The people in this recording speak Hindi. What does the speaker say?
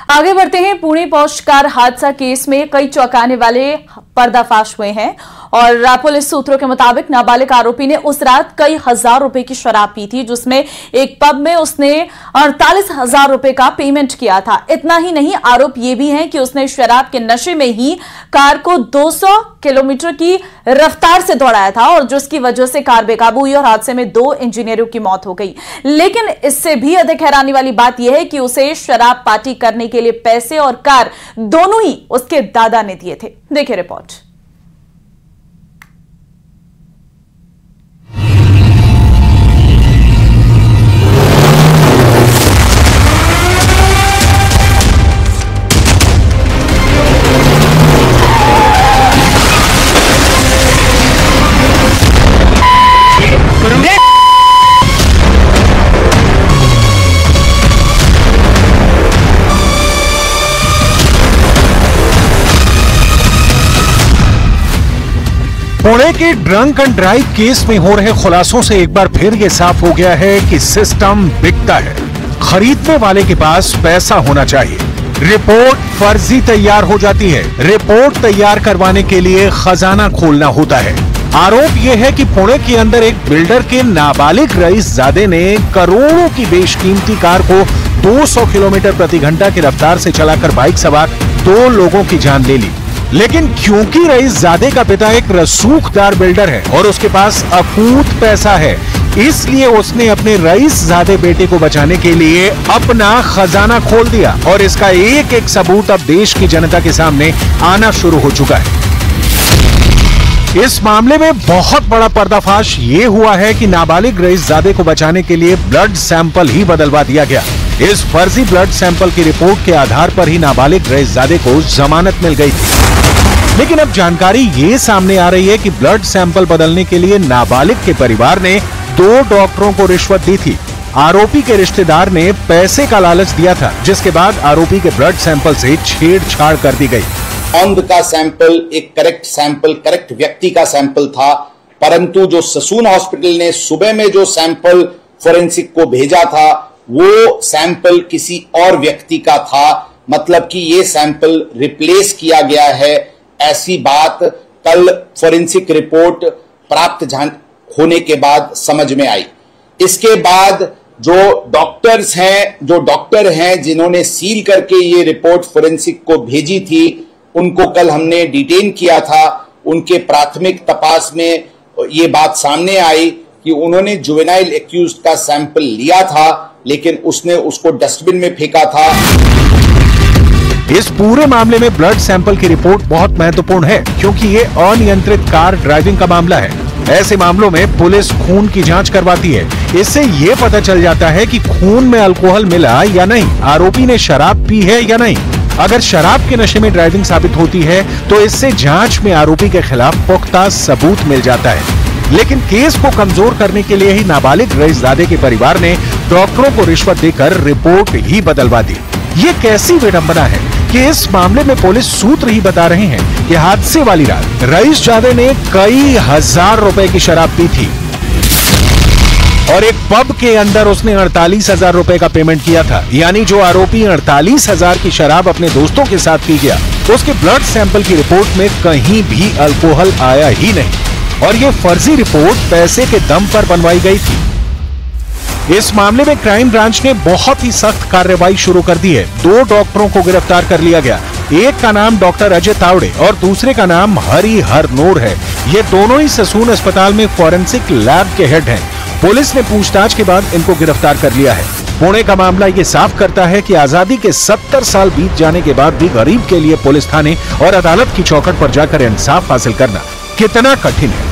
आगे बढ़ते हैं। पुणे पॉश कार हादसा केस में कई चौंकाने वाले पर्दाफाश हुए हैं और पुलिस सूत्रों के मुताबिक नाबालिग आरोपी ने उस रात कई हजार रुपए की शराब पी थी, जिसमें एक पब में उसने 48,000 रुपए का पेमेंट किया था। इतना ही नहीं, आरोप यह भी है कि उसने शराब के नशे में ही कार को 200 किलोमीटर की रफ्तार से दौड़ाया था और जिसकी वजह से कार बेकाबू हुई और हादसे में 2 इंजीनियरों की मौत हो गई। लेकिन इससे भी अधिक हैरानी वाली बात यह है कि उसे शराब पार्टी करने के लिए पैसे और कार दोनों ही उसके दादा ने दिए थे। देखिए रिपोर्ट। पुणे के ड्रंक एंड ड्राइव केस में हो रहे खुलासों से एक बार फिर ये साफ हो गया है कि सिस्टम बिकता है। खरीदने वाले के पास पैसा होना चाहिए। रिपोर्ट फर्जी तैयार हो जाती है। रिपोर्ट तैयार करवाने के लिए खजाना खोलना होता है। आरोप यह है कि पुणे के अंदर एक बिल्डर के नाबालिग रईसजादे ने करोड़ों की बेशकीमती कार को 200 किलोमीटर प्रति घंटा की रफ्तार से चलाकर बाइक सवार 2 लोगों की जान ले ली। लेकिन क्योंकि रईसजादे का पिता एक रसूखदार बिल्डर है और उसके पास अकूत पैसा है, इसलिए उसने अपने रईसजादे बेटे को बचाने के लिए अपना खजाना खोल दिया और इसका एक एक सबूत अब देश की जनता के सामने आना शुरू हो चुका है। इस मामले में बहुत बड़ा पर्दाफाश ये हुआ है कि नाबालिग रईसजादे को बचाने के लिए ब्लड सैंपल ही बदलवा दिया गया। इस फर्जी ब्लड सैंपल की रिपोर्ट के आधार पर ही नाबालिग रईसजादे को जमानत मिल गई थी। लेकिन अब जानकारी ये सामने आ रही है कि ब्लड सैंपल बदलने के लिए नाबालिग के परिवार ने 2 डॉक्टरों को रिश्वत दी थी। आरोपी के रिश्तेदार ने पैसे का लालच दिया था, जिसके बाद आरोपी के ब्लड सैंपल से छेड़छाड़ कर दी गई। औंध का सैंपल एक करेक्ट व्यक्ति का सैंपल था, परंतु जो ससून हॉस्पिटल ने सुबह में जो सैंपल फोरेंसिक को भेजा था वो सैंपल किसी और व्यक्ति का था। मतलब कि ये सैंपल रिप्लेस किया गया है, ऐसी बात कल फोरेंसिक रिपोर्ट प्राप्त होने के बाद समझ में आई। इसके बाद जो डॉक्टर हैं जिन्होंने सील करके ये रिपोर्ट फोरेंसिक को भेजी थी, उनको कल हमने डिटेन किया था। उनके प्राथमिक तपास में ये बात सामने आई कि उन्होंने जुवेनाइल एक्यूज्ड का सैंपल लिया था, लेकिन उसने उसको डस्टबिन में फेंका था। इस पूरे मामले में ब्लड सैंपल की रिपोर्ट बहुत महत्वपूर्ण है, क्योंकि ये अनियंत्रित कार ड्राइविंग का मामला है। ऐसे मामलों में पुलिस खून की जांच करवाती है। इससे ये पता चल जाता है कि खून में अल्कोहल मिला या नहीं, आरोपी ने शराब पी है या नहीं। अगर शराब के नशे में ड्राइविंग साबित होती है तो इससे जांच में आरोपी के खिलाफ पुख्ता सबूत मिल जाता है। लेकिन केस को कमजोर करने के लिए ही नाबालिग रईसजादे के परिवार ने डॉक्टरों को रिश्वत देकर रिपोर्ट ही बदलवा दी। ये कैसी विडंबना है कि इस मामले में पुलिस सूत्र ही बता रहे हैं कि हादसे वाली रात रईसजादे ने कई हजार रुपए की शराब पी थी और एक पब के अंदर उसने 48,000 रुपए का पेमेंट किया था। यानी जो आरोपी 48,000 की शराब अपने दोस्तों के साथ पी गया, उसके ब्लड सैंपल की रिपोर्ट में कहीं भी अल्कोहल आया ही नहीं और ये फर्जी रिपोर्ट पैसे के दम पर बनवाई गई थी। इस मामले में क्राइम ब्रांच ने बहुत ही सख्त कार्रवाई शुरू कर दी है। 2 डॉक्टरों को गिरफ्तार कर लिया गया। एक का नाम डॉक्टर अजय तावड़े और दूसरे का नाम हरि हरनोर है। ये दोनों ही ससून अस्पताल में फॉरेंसिक लैब के हेड हैं। पुलिस ने पूछताछ के बाद इनको गिरफ्तार कर लिया है। पुणे का मामला ये साफ करता है कि आजादी के 70 साल बीत जाने के बाद भी गरीब के लिए पुलिस थाने और अदालत की चौखट पर जाकर इंसाफ हासिल करना कितना कठिन है।